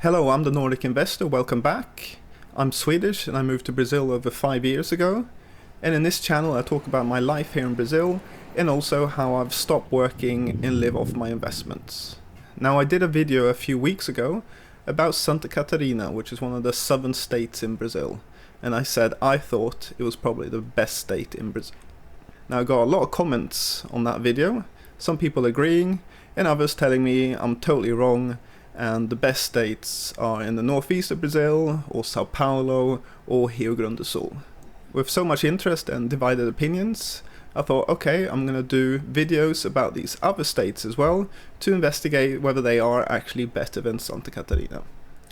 Hello, I'm the Nordic Investor, welcome back. I'm Swedish and I moved to Brazil over 5 years ago. And in this channel I talk about my life here in Brazil and also how I've stopped working and live off my investments. Now I did a video a few weeks ago about Santa Catarina, which is one of the southern states in Brazil. And I said I thought it was probably the best state in Brazil. Now I got a lot of comments on that video, some people agreeing and others telling me I'm totally wrong and the best states are in the northeast of Brazil, or Sao Paulo, or Rio Grande do Sul. With so much interest and divided opinions, I thought, okay, I'm gonna do videos about these other states as well, to investigate whether they are actually better than Santa Catarina.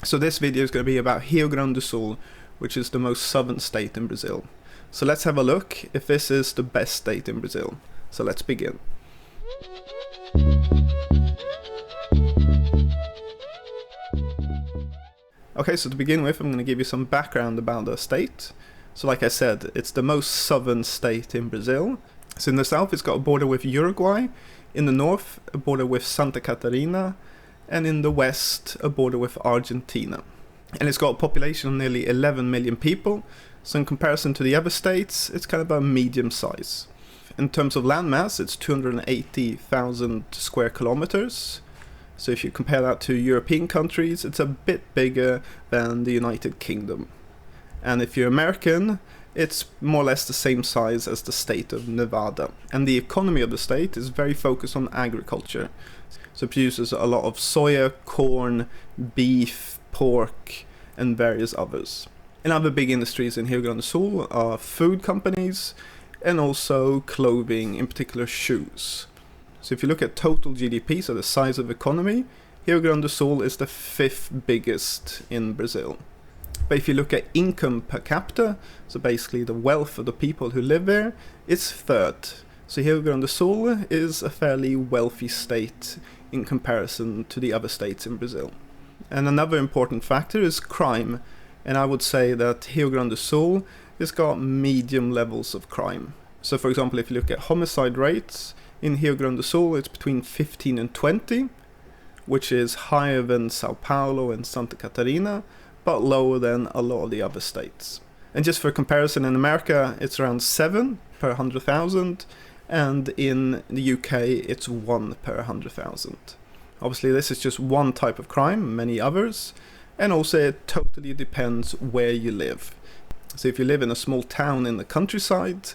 So this video is gonna be about Rio Grande do Sul, which is the most southern state in Brazil. So let's have a look if this is the best state in Brazil. So let's begin. Okay, so to begin with, I'm going to give you some background about the state. So like I said, it's the most southern state in Brazil. So in the south, it's got a border with Uruguay. In the north, a border with Santa Catarina. And in the west, a border with Argentina. And it's got a population of nearly 11 million people. So in comparison to the other states, it's kind of a medium size. In terms of landmass, it's 280,000 square kilometers. So if you compare that to European countries, it's a bit bigger than the United Kingdom. And if you're American, it's more or less the same size as the state of Nevada. And the economy of the state is very focused on agriculture. So it produces a lot of soya, corn, beef, pork, and various others. And other big industries in Rio Grande do Sul are food companies and also clothing, in particular shoes. So if you look at total GDP, so the size of economy, Rio Grande do Sul is the 5th biggest in Brazil. But if you look at income per capita, so basically the wealth of the people who live there, it's 3rd. So Rio Grande do Sul is a fairly wealthy state in comparison to the other states in Brazil. And another important factor is crime. And I would say that Rio Grande do Sul has got medium levels of crime. So for example, if you look at homicide rates, in Rio Grande do Sul, it's between 15 and 20, which is higher than Sao Paulo and Santa Catarina, but lower than a lot of the other states. And just for comparison, in America, it's around 7 per 100,000, and in the UK, it's 1 per 100,000. Obviously, this is just one type of crime, many others, and also it totally depends where you live. So if you live in a small town in the countryside,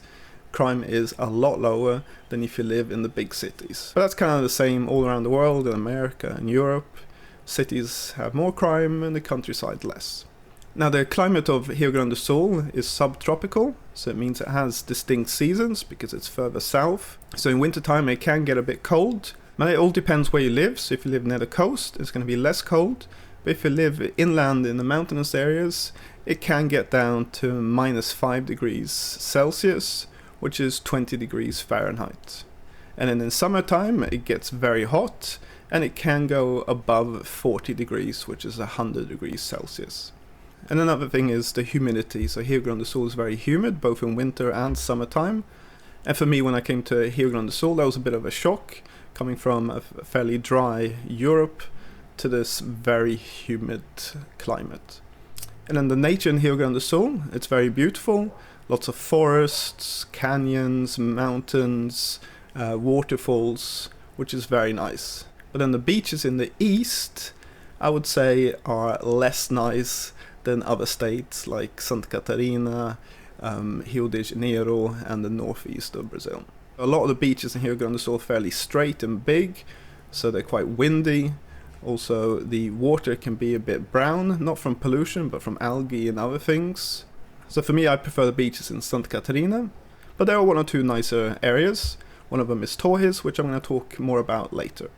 crime is a lot lower than if you live in the big cities. But that's kind of the same all around the world, in America and Europe. Cities have more crime and the countryside less. Now the climate of Rio Grande do Sul is subtropical, so it means it has distinct seasons because it's further south. So in wintertime it can get a bit cold, but it all depends where you live. So if you live near the coast, it's going to be less cold. But if you live inland in the mountainous areas, it can get down to -5 degrees Celsius, which is 20 degrees Fahrenheit. And then in summertime it gets very hot and it can go above 40 degrees, which is 100 degrees Celsius. And another thing is the humidity. So Rio Grande do Sul is very humid, both in winter and summertime. And for me, when I came to Rio Grande do Sul, that was a bit of a shock, coming from a fairly dry Europe to this very humid climate. And then the nature in Rio Grande do Sul, it's very beautiful. Lots of forests, canyons, mountains, waterfalls, which is very nice. But then the beaches in the east, I would say, are less nice than other states like Santa Catarina, Rio de Janeiro, and the northeast of Brazil. A lot of the beaches in Rio Grande do Sul are fairly straight and big, so they're quite windy. Also, the water can be a bit brown, not from pollution, but from algae and other things. So for me, I prefer the beaches in Santa Catarina, but there are one or two nicer areas. One of them is Torres, which I'm going to talk more about later.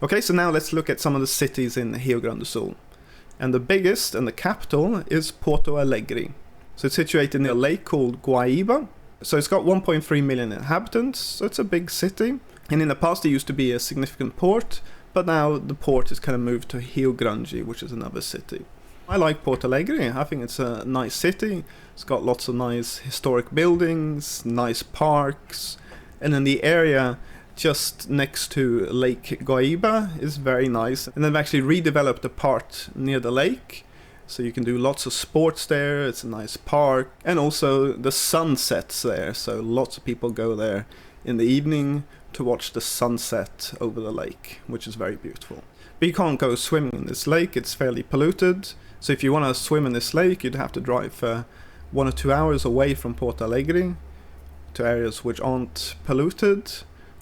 Okay, so now let's look at some of the cities in Rio Grande do Sul. And the biggest and the capital is Porto Alegre. So it's situated near a lake called Guaíba. So it's got 1.3 million inhabitants, so it's a big city. And in the past it used to be a significant port, but now the port has kind of moved to Rio Grande, which is another city. I like Porto Alegre. I think it's a nice city. It's got lots of nice historic buildings, nice parks, and then the area just next to Lake Guaiba is very nice. And they've actually redeveloped the part near the lake, so you can do lots of sports there. It's a nice park, and also the sun sets there, so lots of people go there in the evening to watch the sunset over the lake, which is very beautiful. But you can't go swimming in this lake, it's fairly polluted. So if you want to swim in this lake, you'd have to drive for 1 or 2 hours away from Porto Alegre to areas which aren't polluted,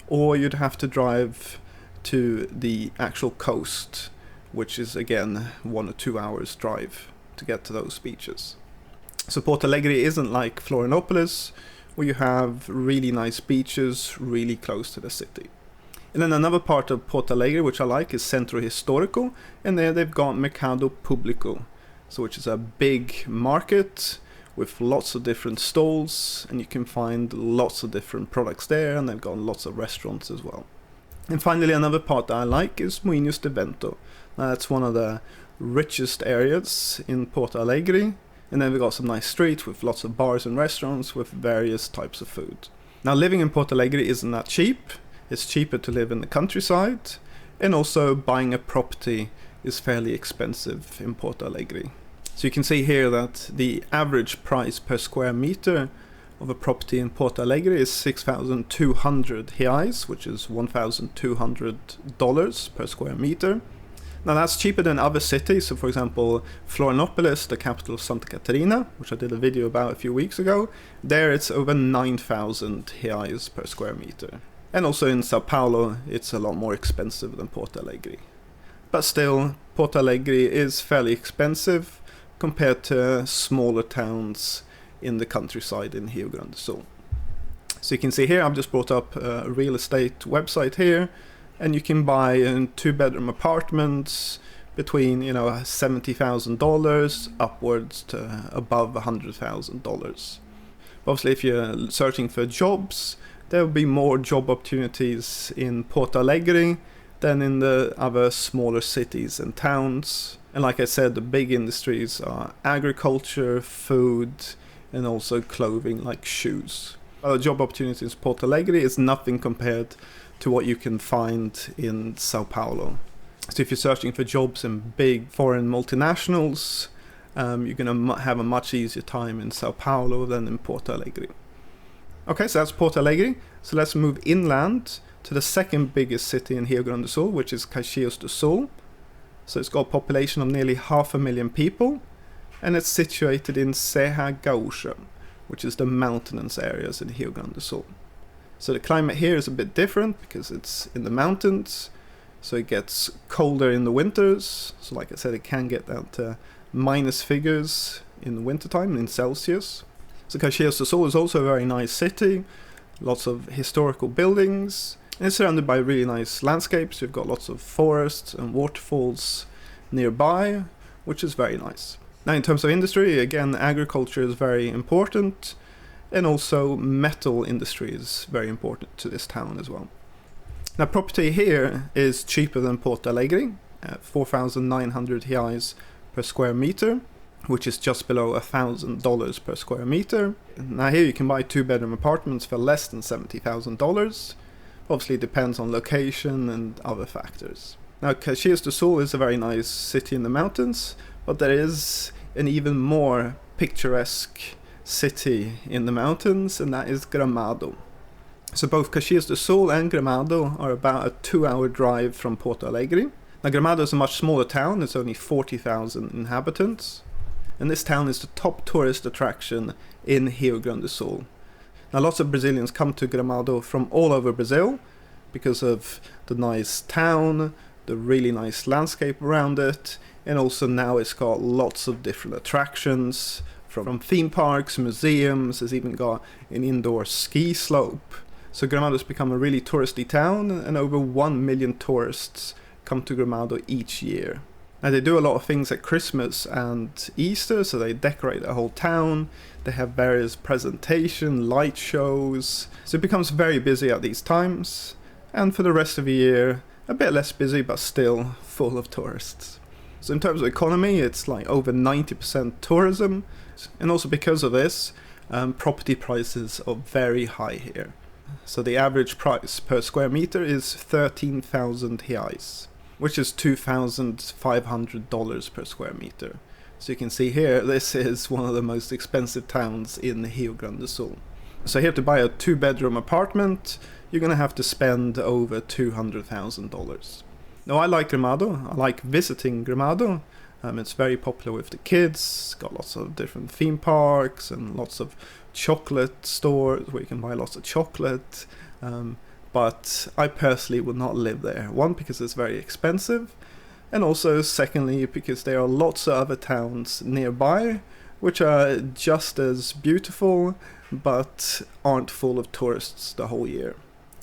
or you'd have to drive to the actual coast, which is again 1 or 2 hours drive to get to those beaches. So Porto Alegre isn't like Florianopolis, where you have really nice beaches really close to the city. And then another part of Porto Alegre which I like is Centro Histórico, and there they've got Mercado Público, so which is a big market with lots of different stalls, and you can find lots of different products there, and they've got lots of restaurants as well. And finally, another part that I like is Moinhos de Vento. Now, that's one of the richest areas in Porto Alegre, and then we've got some nice streets with lots of bars and restaurants with various types of food. Now, living in Porto Alegre isn't that cheap. It's cheaper to live in the countryside, and also buying a property is fairly expensive in Porto Alegre. So you can see here that the average price per square meter of a property in Porto Alegre is 6,200 reais, which is $1,200 per square meter. Now that's cheaper than other cities. So for example, Florianopolis, the capital of Santa Catarina, which I did a video about a few weeks ago, there it's over 9,000 reais per square meter. And also in Sao Paulo, it's a lot more expensive than Porto Alegre. But still, Porto Alegre is fairly expensive compared to smaller towns in the countryside in Rio Grande do Sul. So you can see here, I've just brought up a real estate website here, and you can buy 2-bedroom apartments between $70,000 upwards to above $100,000. Obviously, if you're searching for jobs, there will be more job opportunities in Porto Alegre than in the other smaller cities and towns. And like I said, the big industries are agriculture, food, and also clothing like shoes. The job opportunities in Porto Alegre is nothing compared to what you can find in Sao Paulo. So if you're searching for jobs in big foreign multinationals, you're going to have a much easier time in Sao Paulo than in Porto Alegre. Okay, so that's Porto Alegre. So let's move inland to the second biggest city in Rio Grande do Sul, which is Caxias do Sul. So it's got a population of nearly 500,000 people, and it's situated in Serra Gaúcha, which is the mountainous areas in Rio Grande do Sul. So the climate here is a bit different because it's in the mountains, so it gets colder in the winters. So like I said, it can get down to minus figures in the wintertime in Celsius. So Caxias do Sul is also a very nice city, lots of historical buildings, and it's surrounded by really nice landscapes. You've got lots of forests and waterfalls nearby, which is very nice. Now in terms of industry, again, agriculture is very important, and also metal industry is very important to this town as well. Now property here is cheaper than Porto Alegre, at 4,900 reais per square meter, which is just below $1,000 per square meter. Now here you can buy 2-bedroom apartments for less than $70,000. Obviously it depends on location and other factors. Now Caxias do Sul is a very nice city in the mountains, but there is an even more picturesque city in the mountains, and that is Gramado. So both Caxias do Sul and Gramado are about a 2-hour drive from Porto Alegre. Now Gramado is a much smaller town, it's only 40,000 inhabitants, and this town is the top tourist attraction in Rio Grande do Sul. Now lots of Brazilians come to Gramado from all over Brazil because of the nice town, the really nice landscape around it, and also now it's got lots of different attractions from theme parks, museums. It's even got an indoor ski slope. So Gramado's become a really touristy town, and over 1 million tourists come to Gramado each year. Now they do a lot of things at Christmas and Easter, so they decorate the whole town, they have various presentation, light shows, so it becomes very busy at these times, and for the rest of the year, a bit less busy but still full of tourists. So in terms of economy, it's like over 90% tourism, and also because of this, property prices are very high here. So the average price per square meter is 13,000 reais, which is $2,500 per square meter. So you can see here, this is one of the most expensive towns in Rio Grande do Sul. So here to buy a 2-bedroom apartment, you're going to have to spend over $200,000. Now I like Gramado, I like visiting Gramado. It's very popular with the kids, it's got lots of different theme parks and lots of chocolate stores where you can buy lots of chocolate. But I personally would not live there. One, because it's very expensive, and also secondly because there are lots of other towns nearby which are just as beautiful but aren't full of tourists the whole year.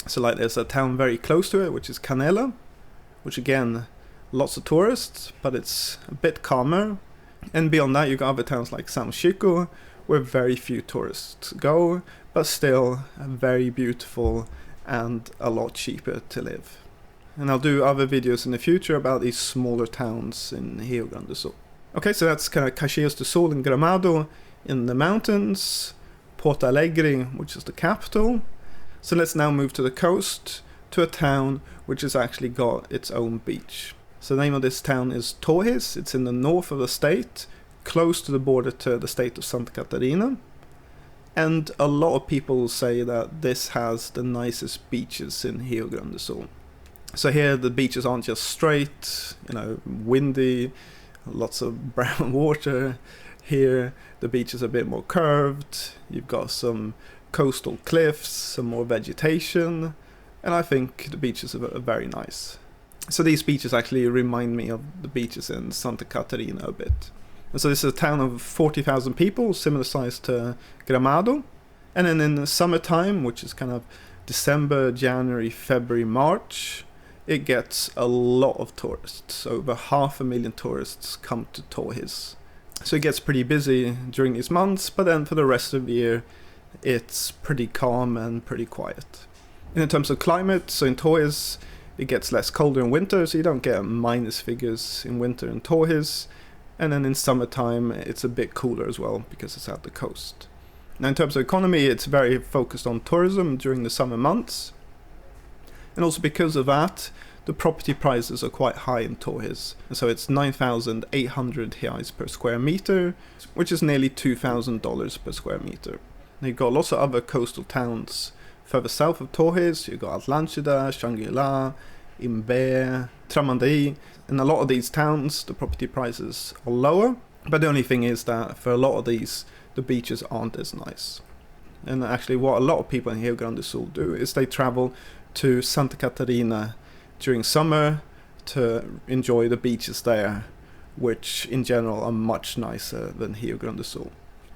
So like there's a town very close to it which is Canela, which again, lots of tourists, but it's a bit calmer. And beyond that you got other towns like São Chico, where very few tourists go, but still very beautiful and a lot cheaper to live. And I'll do other videos in the future about these smaller towns in Rio Grande do Sul. Okay, so that's kind of Caxias do Sul and Gramado in the mountains, Porto Alegre, which is the capital. So let's now move to the coast, to a town which has actually got its own beach. So the name of this town is Torres. It's in the north of the state, close to the border to the state of Santa Catarina. And a lot of people say that this has the nicest beaches in Rio Grande do Sul. So here the beaches aren't just straight, windy, lots of brown water. Here the beach is a bit more curved, you've got some coastal cliffs, some more vegetation, and I think the beaches are very nice. So these beaches actually remind me of the beaches in Santa Catarina a bit. And so this is a town of 40,000 people, similar size to Gramado. And then in the summertime, which is kind of December, January, February, March, it gets a lot of tourists. Over 500,000 tourists come to Torres. So it gets pretty busy during these months, but then for the rest of the year, it's pretty calm and pretty quiet. And in terms of climate, so in Torres, it gets less colder in winter, so you don't get minus figures in winter in Torres. And then in summertime, it's a bit cooler as well, because it's at the coast. Now in terms of economy, it's very focused on tourism during the summer months. And also because of that, the property prices are quite high in Torres. And so it's 9,800 reais per square meter, which is nearly $2,000 per square meter. Now you've got lots of other coastal towns further south of Torres. You've got Atlântida, Xangri-Lá, Imbé, Tramandaí. In a lot of these towns, the property prices are lower. But the only thing is that for a lot of these, the beaches aren't as nice. And actually what a lot of people in Rio Grande do Sul do is they travel to Santa Catarina during summer to enjoy the beaches there, which in general are much nicer than Rio Grande do Sul.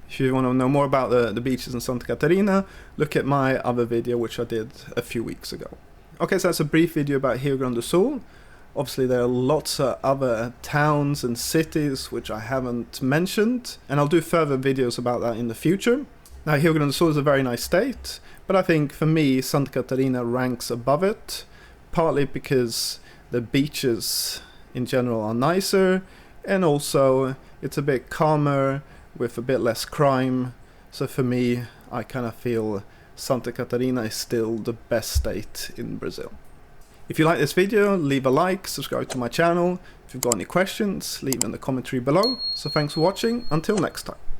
If you want to know more about the beaches in Santa Catarina, look at my other video which I did a few weeks ago. Okay, so that's a brief video about Rio Grande do Sul. Obviously there are lots of other towns and cities which I haven't mentioned, and I'll do further videos about that in the future. Now Rio Grande do Sul is a very nice state, but I think for me Santa Catarina ranks above it, partly because the beaches in general are nicer, and also it's a bit calmer with a bit less crime. So for me, I kind of feel Santa Catarina is still the best state in Brazil. If you like this video, leave a like, subscribe to my channel. If you've got any questions, leave in the commentary below. So thanks for watching, until next time.